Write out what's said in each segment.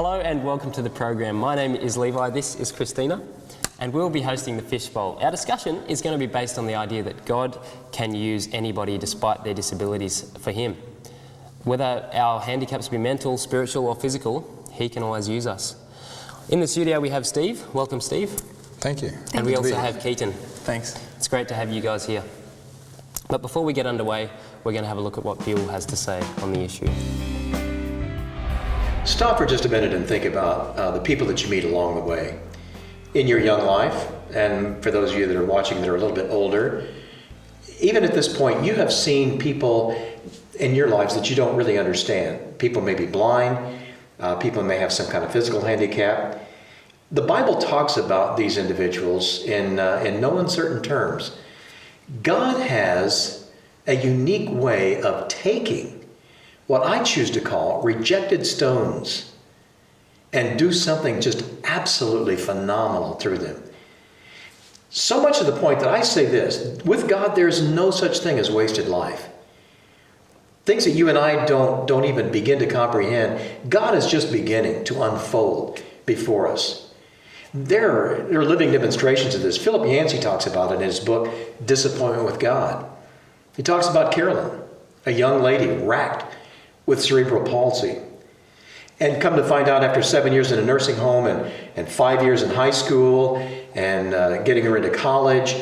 Hello and welcome to the program. My name is Levi, this is Christina, and we'll be hosting the Fishbowl. Our discussion is going to be based on the idea that God can use anybody despite their disabilities for Him. Whether our handicaps be mental, spiritual or physical, He can always use us. In the studio we have Steve. Welcome, Steve. Thank you. And we also have Keaton. Thanks. It's great to have you guys here. But before we get underway, we're going to have a look at what Bill has to say on the issue. Stop for just a minute and think about the people that you meet along the way in your young life, and for those of you that are watching that are a little bit older, even at this point, you have seen people in your lives that you don't really understand. People may be blind, people may have some kind of physical handicap. The Bible talks about these individuals in no uncertain terms. God has a unique way of taking what I choose to call rejected stones and do something just absolutely phenomenal through them. So much to the point that I say this, with God there's no such thing as wasted life. Things that you and I don't even begin to comprehend, God is just beginning to unfold before us. There are living demonstrations of this. Philip Yancey talks about it in his book, Disappointment with God. He talks about Carolyn, a young lady racked with cerebral palsy. And come to find out after 7 years in a nursing home and 5 years in high school and getting her into college,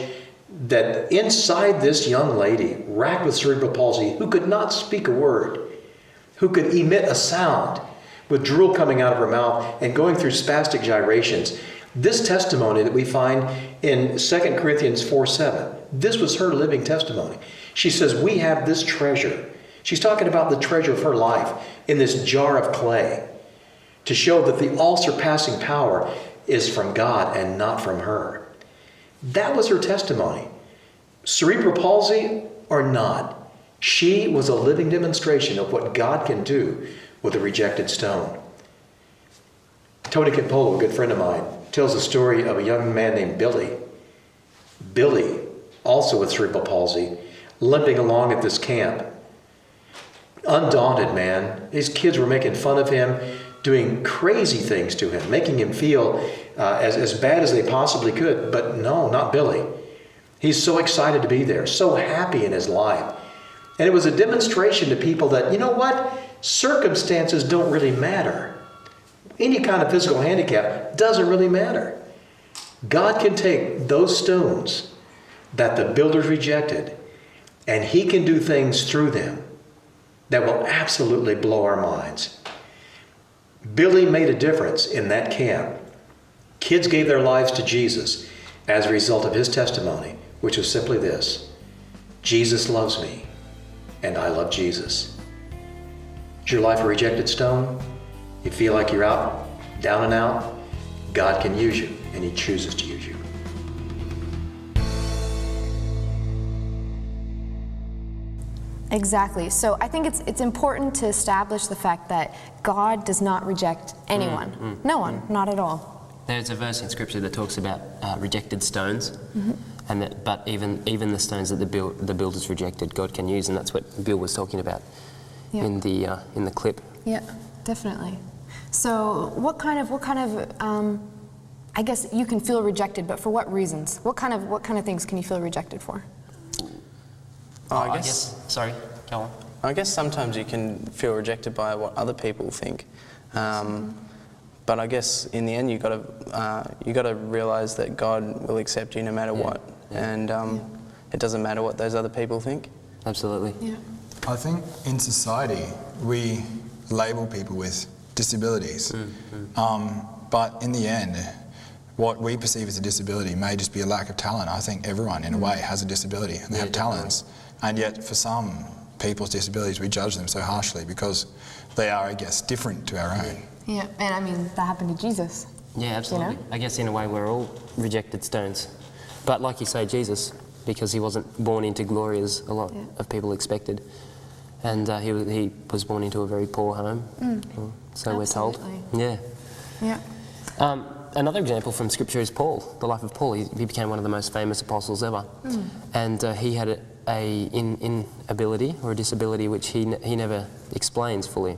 that inside this young lady, racked with cerebral palsy, who could not speak a word, who could emit a sound with drool coming out of her mouth and going through spastic gyrations. This testimony that we find in 2 Corinthians 4:7, this was her living testimony. She says, we have this treasure. She's talking about the treasure of her life in this jar of clay to show that the all-surpassing power is from God and not from her. That was her testimony. Cerebral palsy or not, she was a living demonstration of what God can do with a rejected stone. Tony Campolo, a good friend of mine, tells the story of a young man named Billy. Billy, also with cerebral palsy, limping along at this camp. Undaunted man. These kids were making fun of him, doing crazy things to him, making him feel as bad as they possibly could. But no, not Billy. He's so excited to be there, so happy in his life. And it was a demonstration to people that, you know what? Circumstances don't really matter. Any kind of physical handicap doesn't really matter. God can take those stones that the builders rejected, and He can do things through them that will absolutely blow our minds. Billy made a difference in that camp. Kids gave their lives to Jesus as a result of his testimony, which was simply this: Jesus loves me, and I love Jesus. Is your life a rejected stone? You feel like you're out, down and out? God can use you, and He chooses to use you. Exactly. So I think it's important to establish the fact that God does not reject anyone. No one, not at all. There's a verse in Scripture that talks about rejected stones, and but even the stones that the builders rejected, God can use, and that's what Bill was talking about in the clip. Yeah, definitely. So what kind of I guess you can feel rejected, but for what reasons? What kind of things can you feel rejected for? I guess. Sorry, go on. I guess sometimes you can feel rejected by what other people think, but I guess in the end you got to realize that God will accept you no matter what, and it doesn't matter what those other people think. Absolutely. Yeah. I think in society we label people with disabilities, but in the end, what we perceive as a disability may just be a lack of talent. I think everyone, in a way, has a disability and they have talents. And yet, for some people's disabilities, we judge them so harshly because they are, I guess, different to our own. Yeah, and I mean, that happened to Jesus. Yeah, absolutely. You know? I guess in a way we're all rejected stones. But like you say, Jesus, because He wasn't born into glory as a lot of people expected. And he was born into a very poor home, so we're told. Yeah. Yeah. Another example from Scripture is Paul, the life of Paul. He became one of the most famous apostles ever. And he had an inability or a disability which he never explains fully.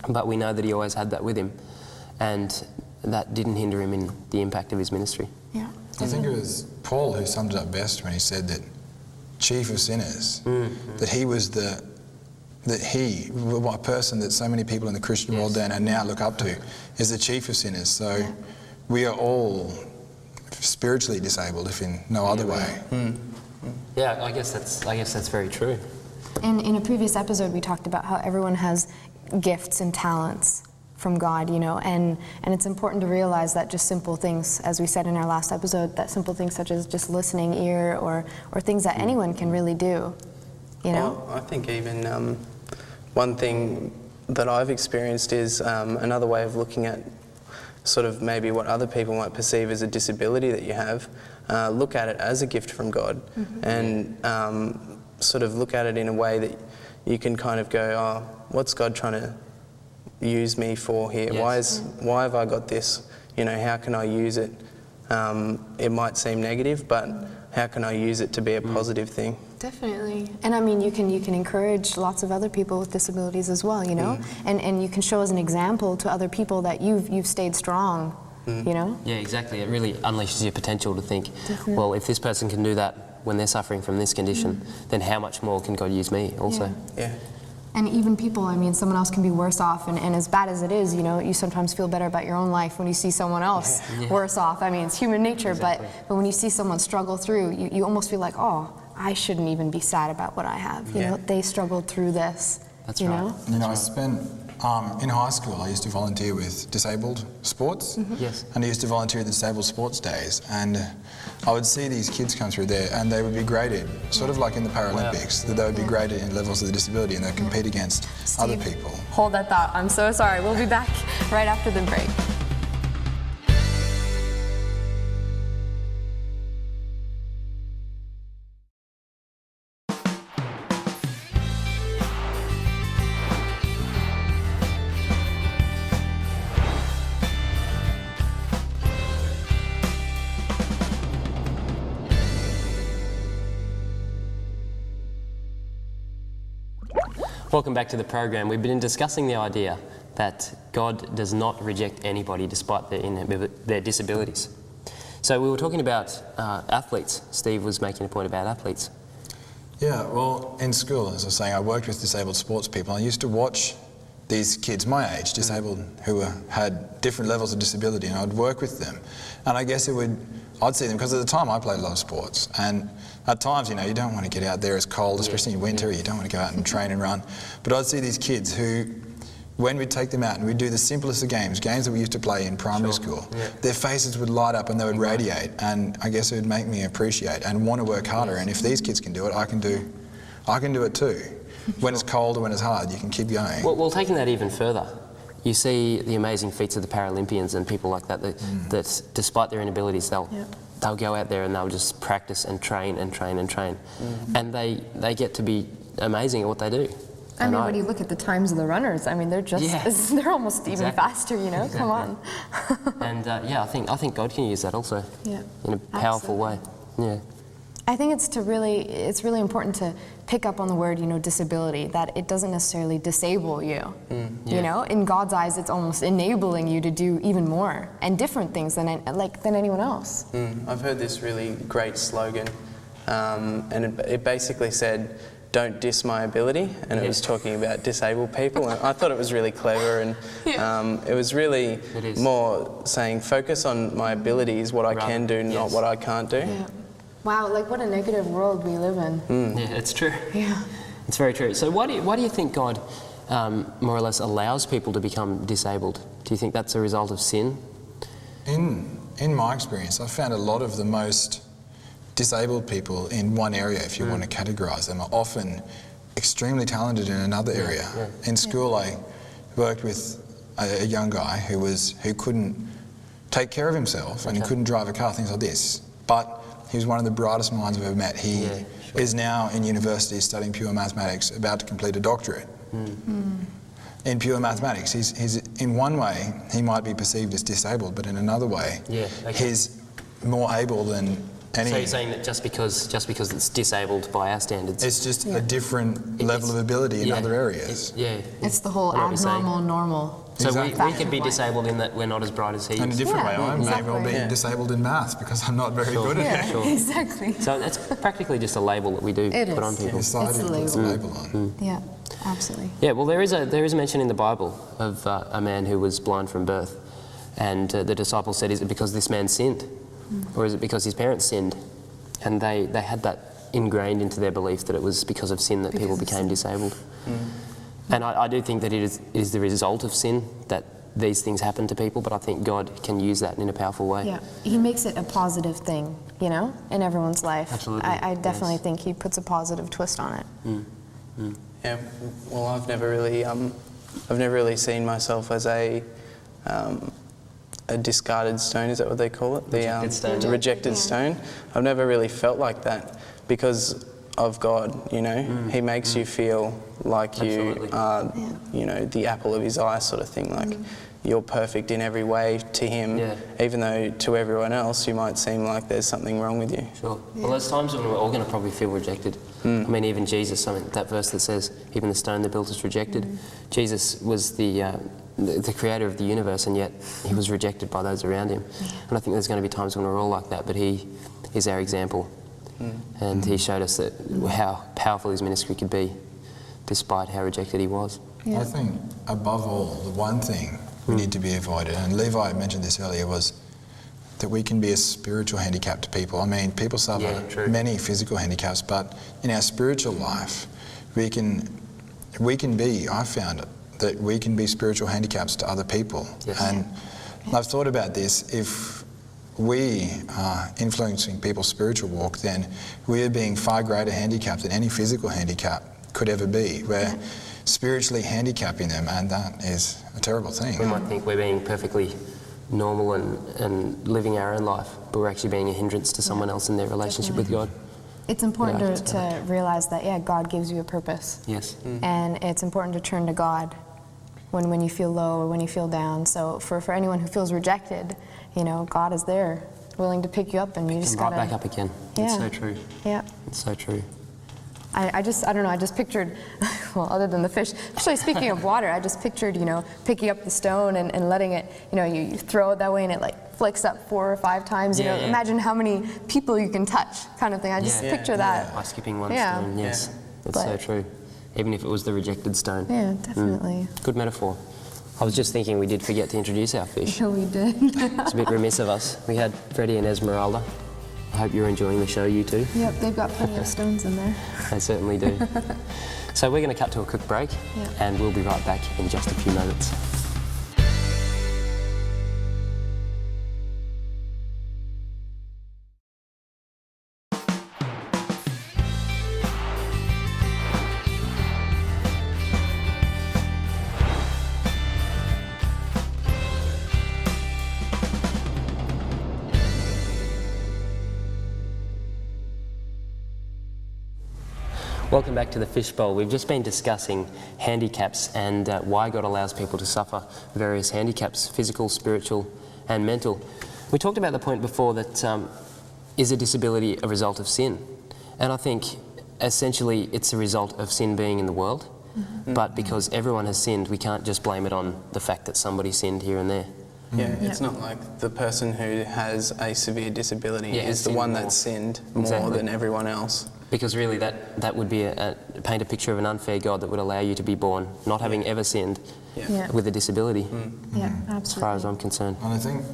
But we know that he always had that with him, and that didn't hinder him in the impact of his ministry. Yeah. I think it was Paul who summed it up best when he said that chief of sinners, that he was a person that so many people in the Christian world now look up to, is the chief of sinners. So we are all spiritually disabled, if in no other way. Yeah, I guess that's very true. And in a previous episode, we talked about how everyone has gifts and talents from God, you know, and it's important to realize that just simple things, as we said in our last episode, that simple things such as just listening ear or things that anyone can really do, you know? Well, I think even one thing that I've experienced is another way of looking at sort of maybe what other people might perceive as a disability that you have, look at it as a gift from God, and sort of look at it in a way that you can kind of go, oh, what's God trying to use me for here? Yes. Why have I got this? You know, how can I use it? It might seem negative, but how can I use it to be a positive thing? Definitely. And I mean, you can encourage lots of other people with disabilities as well, you know? And you can show as an example to other people that you've stayed strong, you know? Yeah, exactly. It really unleashes your potential to think, well, if this person can do that when they're suffering from this condition, then how much more can God use me also? Yeah. And even people, I mean, someone else can be worse off, and as bad as it is, you know, you sometimes feel better about your own life when you see someone else worse off. I mean, it's human nature, but when you see someone struggle through, you almost feel like, oh, I shouldn't even be sad about what I have. You know, they struggled through this. That's you right. know? You know, I spent, in high school, I used to volunteer with disabled sports. Yes. And I used to volunteer at the disabled sports days. And I would see these kids come through there and they would be graded, sort of like in the Paralympics, that they would be graded in levels of the disability and they'd compete against other people. Hold that thought. I'm so sorry. We'll be back right after the break. Welcome back to the program. We've been discussing the idea that God does not reject anybody despite their disabilities. So we were talking about athletes. Steve was making a point about athletes. Yeah, well, in school, as I was saying, I worked with disabled sports people. I used to watch these kids my age, disabled, who had different levels of disability, and I'd work with them. And I guess I'd see them, because at the time I played a lot of sports, and at times, you know, you don't want to get out there, it's cold, especially in winter, you don't want to go out and train and run. But I'd see these kids who, when we'd take them out and we'd do the simplest of games that we used to play in primary school, their faces would light up and they would radiate, and I guess it would make me appreciate and want to work harder. And if these kids can do it, I can do it too. When it's cold or when it's hard, you can keep going. Well, taking that even further, you see the amazing feats of the Paralympians and people like that, that despite their inabilities, they'll go out there and they'll just practice and train and train and train. And they get to be amazing at what they do. I mean, when you look at the times of the runners, I mean, they're just, they're almost even faster, you know? Come on. And I think God can use that also in a powerful way. Yeah. I think it's really important to pick up on the word, you know, disability, that it doesn't necessarily disable you. You know, in God's eyes, it's almost enabling you to do even more and different things than anyone else. I've heard this really great slogan, and it basically said, "Don't diss my ability," and it was talking about disabled people. And I thought it was really clever, and it was really more saying, focus on my abilities, what I can do, not what I can't do. Yeah. Wow, like what a negative world we live in. Yeah, it's true. Yeah. It's very true. So why do you think God more or less allows people to become disabled? Do you think that's a result of sin? In my experience, I've found a lot of the most disabled people in one area, if you want to categorise them, are often extremely talented in another area. In school, I worked with a young guy who couldn't take care of himself and he couldn't drive a car, things like this. But he was one of the brightest minds I've ever met. He is now in university studying pure mathematics, about to complete a doctorate in pure mathematics. He's in one way, he might be perceived as disabled, but in another way, he's more able than any. So you're saying that just because it's disabled by our standards, It's just a different level of ability in other areas. It's the whole I know what you're saying. abnormal, normal. So Exactly. we could be disabled in that we're not as bright as he In a is. different way, Yeah, I may well be exactly. disabled in maths because I'm not very good at it. Yeah, Sure. exactly. So that's practically just a label that we do It put is. on people. Society It's a puts a label. label on. Yeah, absolutely. Yeah, well, there is a mention in the Bible of a man who was blind from birth, and the disciples said, "Is it because this man sinned, or is it because his parents sinned?" And they had that ingrained into their belief that it was because of sin that people became disabled. And I do think that it is the result of sin that these things happen to people, but I think God can use that in a powerful way. Yeah, he makes it a positive thing, you know, in everyone's life. Absolutely, I definitely yes. think he puts a positive twist on it. Yeah, well, I've never really seen myself as a discarded stone. Is that what they call it? Rejected stone. The rejected stone. I've never really felt like that because of God. You know, He makes you feel like Absolutely. you are, you know, the apple of His eye, sort of thing. Like you're perfect in every way to Him, even though to everyone else you might seem like there's something wrong with you. Sure. Well, there's times when we're all going to probably feel rejected. I mean, even Jesus, I mean, that verse that says, even the stone the builders rejected. Jesus was the creator of the universe, and yet he was rejected by those around him. And I think there's going to be times when we're all like that, but he is our example. And he showed us that how powerful his ministry could be, despite how rejected he was. Yeah. I think, above all, the one thing we need to be avoided, and Levi mentioned this earlier, was that we can be a spiritual handicap to people. I mean, people suffer many physical handicaps, but in our spiritual life, we can be, I found it, that we can be spiritual handicaps to other people. Yes. And I've thought about this. If we are influencing people's spiritual walk, then we are being far greater handicapped than any physical handicap could ever be. We're spiritually handicapping them, and that is a terrible thing. We might think we're being perfectly normal and living our own life, but we're actually being a hindrance to someone else in their relationship with God. It's important to realize that, God gives you a purpose. Yes. And it's important to turn to God when you feel low or when you feel down. So for anyone who feels rejected, God is there, willing to pick you up, and you just Right gotta... back up again. It's so true. Yeah. It's so true. I don't know, I just pictured, well, other than the fish, actually speaking of water, I just pictured, picking up the stone and letting it, you throw it that way and it like flicks up 4 or 5 times, imagine how many people you can touch, kind of thing. I just picture that. By skipping one stone, yes. That's so true. Even if it was the rejected stone. Yeah, definitely. Good metaphor. I was just thinking we did forget to introduce our fish. Yeah, we did. It's a bit remiss of us. We had Freddie and Esmeralda. I hope you're enjoying the show, you two. Yep, they've got plenty of stones in there. They certainly do. So we're going to cut to a quick break, and we'll be right back in just a few moments. Welcome back to the Fishbowl. We've just been discussing handicaps and why God allows people to suffer various handicaps, physical, spiritual and mental. We talked about the point before that is a disability a result of sin? And I think essentially it's a result of sin being in the world, but because everyone has sinned, we can't just blame it on the fact that somebody sinned here and there. Yeah, it's not like the person who has a severe disability is the one that's sinned more than everyone else. Because really that would be paint a picture of an unfair God that would allow you to be born not having ever sinned with a disability, Yeah, absolutely. as far as I'm concerned. And I think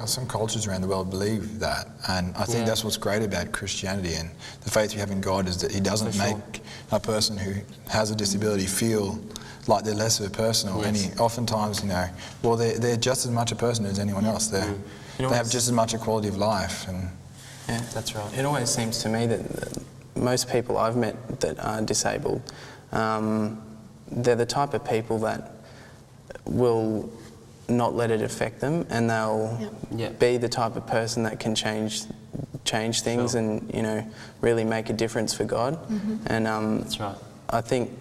some cultures around the world believe that, and I think that's what's great about Christianity and the faith we have in God, is that He doesn't make a person who has a disability feel like they're less of a person or any. Oftentimes, they're just as much a person as anyone else. They have just as much a quality of life. And That's right. It always seems to me that most people I've met that are disabled, they're the type of people that will not let it affect them, and they'll be the type of person that can change things and really make a difference for God. And That's right. I think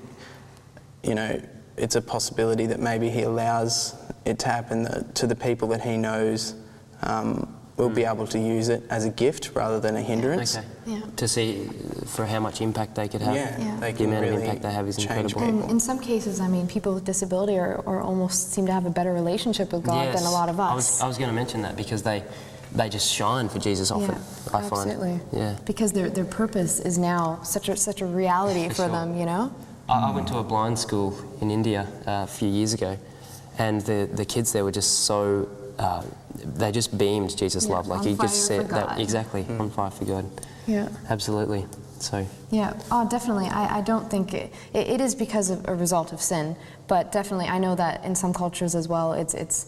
it's a possibility that maybe He allows it to happen to the people that He knows we'll be able to use it as a gift rather than a hindrance. Okay. Yeah. To see for how much impact they could have. Yeah. They The can amount of really impact they have is change incredible. people. In some cases, I mean, people with disability are almost seem to have a better relationship with God than a lot of us. I was going to mention that because they just shine for Jesus often, I find. Absolutely. Yeah. Because their purpose is now such a reality for sure. them, you know? I went to a blind school in India a few years ago, and the kids there were just so, they just beamed Jesus' love. Like on you just fire said for that God. exactly, on fire for God. Yeah. Absolutely. So Yeah, oh, definitely. I don't think it is because of a result of sin, but definitely I know that in some cultures as well, it's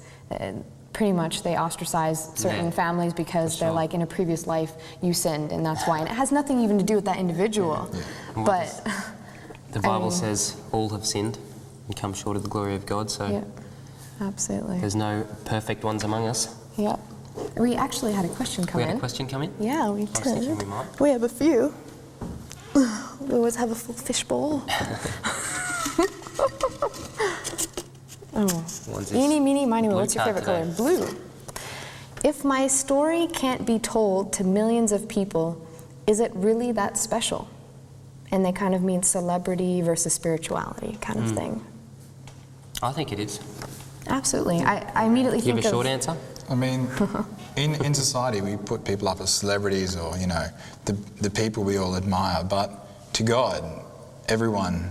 pretty much they ostracize certain families because they're like, in a previous life you sinned and that's why. And it has nothing even to do with that individual. Yeah. But the Bible says all have sinned and come short of the glory of God. So yeah, absolutely. there's no perfect ones among us. Yeah. We actually had a question come We in. had a question come in? Yeah, we I was thinking we did. might. We have a few. We always have a full fishbowl. Oh. One's Eeny, meeny, miny, blue what's your card favorite today. color? Blue. If my story can't be told to millions of people, is it really that special? And they kind of mean celebrity versus spirituality kind of thing. I think it is. Absolutely. I immediately Do you think have a of... short answer? I mean, in society we put people up as celebrities or, you know, the people we all admire, but to God, everyone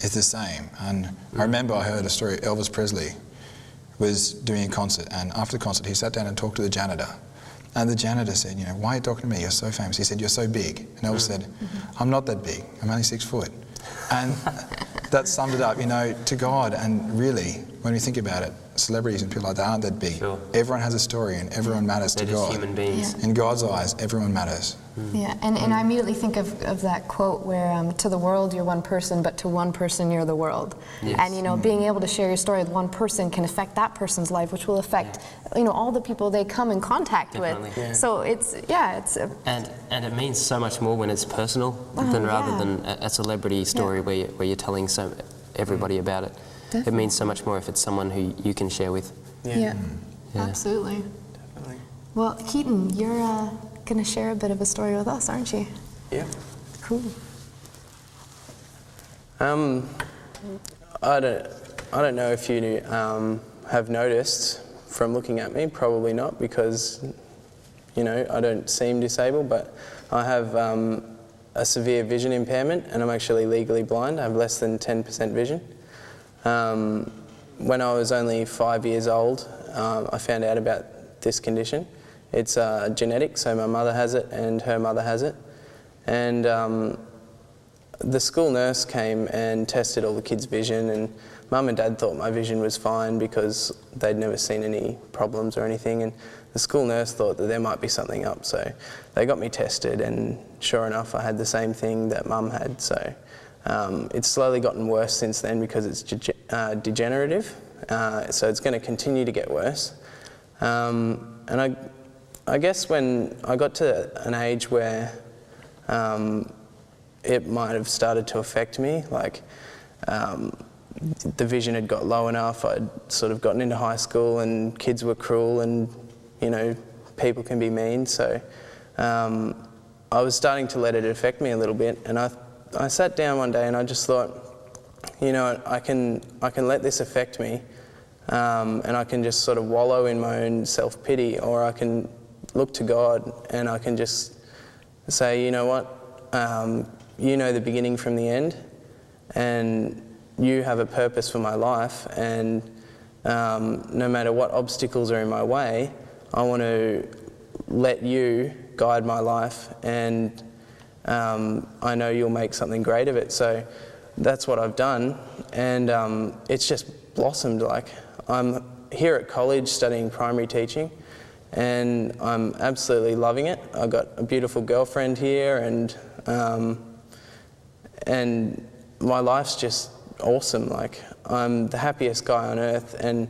is the same. And I remember I heard a story, Elvis Presley was doing a concert, and after the concert he sat down and talked to the janitor. And the janitor said, you know, why are you talking to me? You're so famous. He said, you're so big. And Elvis said, I'm not that big. I'm only 6 foot. And that summed it up, you know, to God. And really, when we think about it, celebrities and people like that aren't that big. Sure. Everyone has a story and everyone matters They're to just God. human beings. In God's eyes, everyone matters. Yeah, and I immediately think of that quote where to the world you're one person, but to one person you're the world. Yes. And, you know, being able to share your story with one person can affect that person's life, which will affect, you know, all the people they come in contact Definitely. with. Yeah. So it's And it means so much more when it's personal than rather than a celebrity story where you're telling everybody about it. Definitely. It means so much more if it's someone who you can share with. Yeah. Yeah. Absolutely. Definitely. Well, Keaton, you're going to share a bit of a story with us, aren't you? Yeah. Cool. I don't know if you have noticed from looking at me, probably not, because, you know, I don't seem disabled, but I have a severe vision impairment, and I'm actually legally blind. I have less than 10% vision. When I was only 5 years old, I found out about this condition. It's genetic, so my mother has it and her mother has it. And the school nurse came and tested all the kids' vision, and Mum and Dad thought my vision was fine because they'd never seen any problems or anything, and the school nurse thought that there might be something up, so they got me tested, and sure enough I had the same thing that Mum had. So it's slowly gotten worse since then because it's degenerative, so it's going to continue to get worse. And I guess when I got to an age where it might have started to affect me, like the vision had got low enough, I'd sort of gotten into high school and kids were cruel and, you know, people can be mean, so I was starting to let it affect me a little bit, and I sat down one day and I just thought, you know, I can let this affect me, and I can just sort of wallow in my own self-pity, or I can look to God and I can just say, you know what, you know the beginning from the end, and you have a purpose for my life, and no matter what obstacles are in my way, I want to let you guide my life, and I know you'll make something great of it. So that's what I've done, and it's just blossomed. Like, I'm here at college studying primary teaching, and I'm absolutely loving it. I've got a beautiful girlfriend here, and my life's just awesome. Like, I'm the happiest guy on earth, and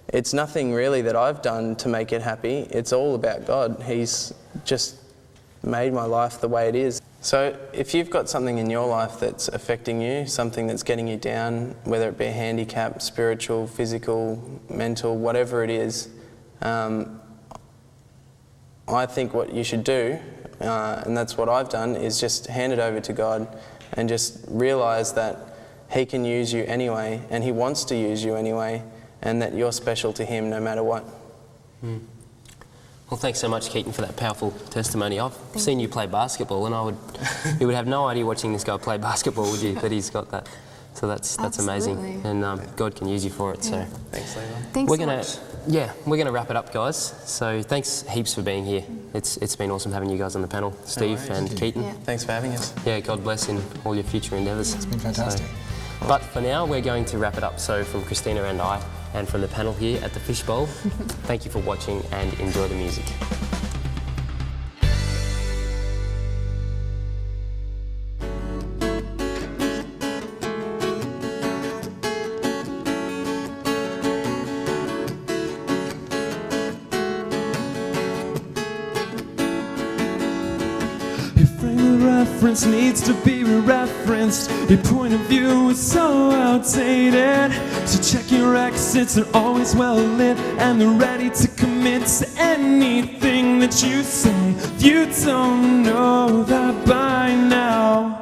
it's nothing really that I've done to make it happy. It's all about God. He's just made my life the way it is. So if you've got something in your life that's affecting you, something that's getting you down, whether it be a handicap, spiritual, physical, mental, whatever it is, I I think what you should do, and that's what I've done, is just hand it over to God and just realise that He can use you anyway, and He wants to use you anyway, and that you're special to Him no matter what. Well, thanks so much, Keaton, for that powerful testimony. I've seen you play basketball, and you would have no idea watching this guy play basketball, would you? That he's got that. So that's amazing, Absolutely. and God can use you for it. So Thanks, Levi. Thanks we're so gonna, much. we're gonna wrap it up, guys. So thanks heaps for being here. It's been awesome having you guys on the panel, Steve and Keaton. Yeah. Thanks for having us. Yeah, God bless in all your future endeavours. It's been fantastic. But for now, we're going to wrap it up. So from Christina and I, and from the panel here at the Fishbowl, thank you for watching and enjoy the music. Your frame of reference needs to be re-referenced. Your point of view is so outdated. So check your exits are always well lit, and they're ready to commit to anything that you say. If you don't know that by now,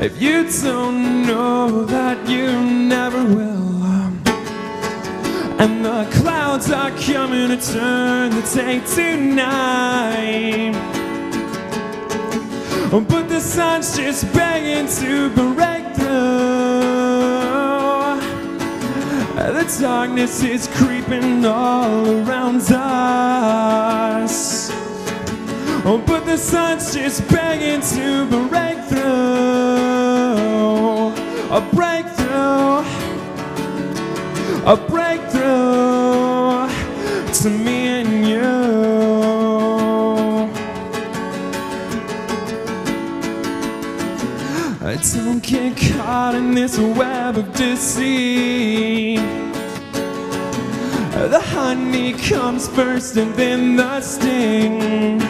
if you don't know that, you never will. And the clouds are coming to turn the day tonight. But the sun's just begging to break through. The darkness is creeping all around us. But the sun's just begging to break through. A breakthrough. A breakthrough to me and you. Don't get caught in this web of deceit. The honey comes first and then the sting.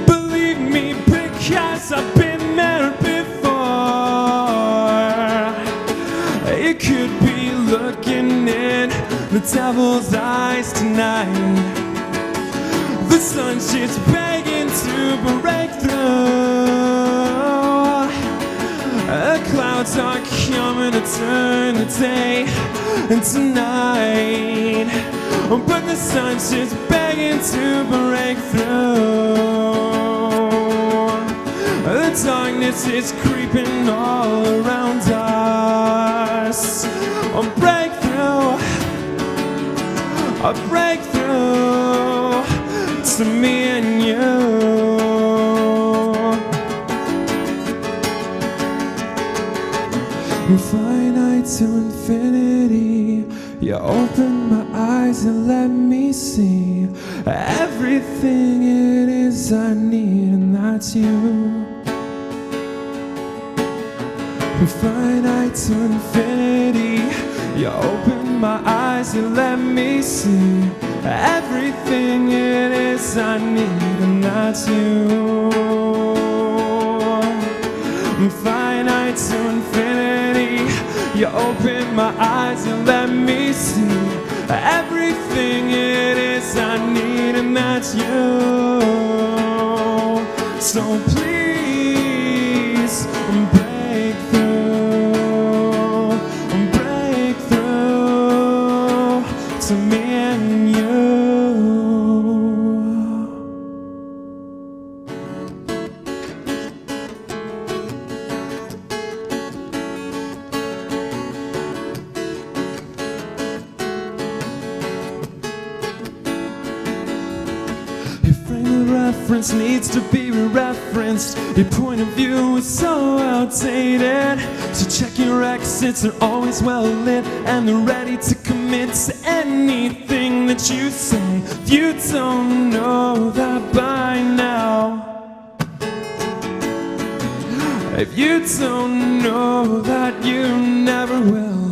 Believe me, because I've been there before. You could be looking in the devil's eyes tonight. The sun's just begging to break through. The clouds are coming to turn the day and tonight. But the sun's just begging to break through. The darkness is creeping all around us. A breakthrough, a breakthrough to me and you. From finite to infinity, you open my eyes and let me see everything it is I need, and that's you. From finite to infinity, you open my eyes and let me see everything it is I need, and that's you. From finite to infinity, you open my eyes and let me see everything it is I need, and that's you. So please break through to me and you. Your frame of reference needs to be re-referenced. Your point of view is so outdated. So check your exits are always well lit, and they're ready to commit to anything that you say. If you don't know that by now, if you don't know that, you never will.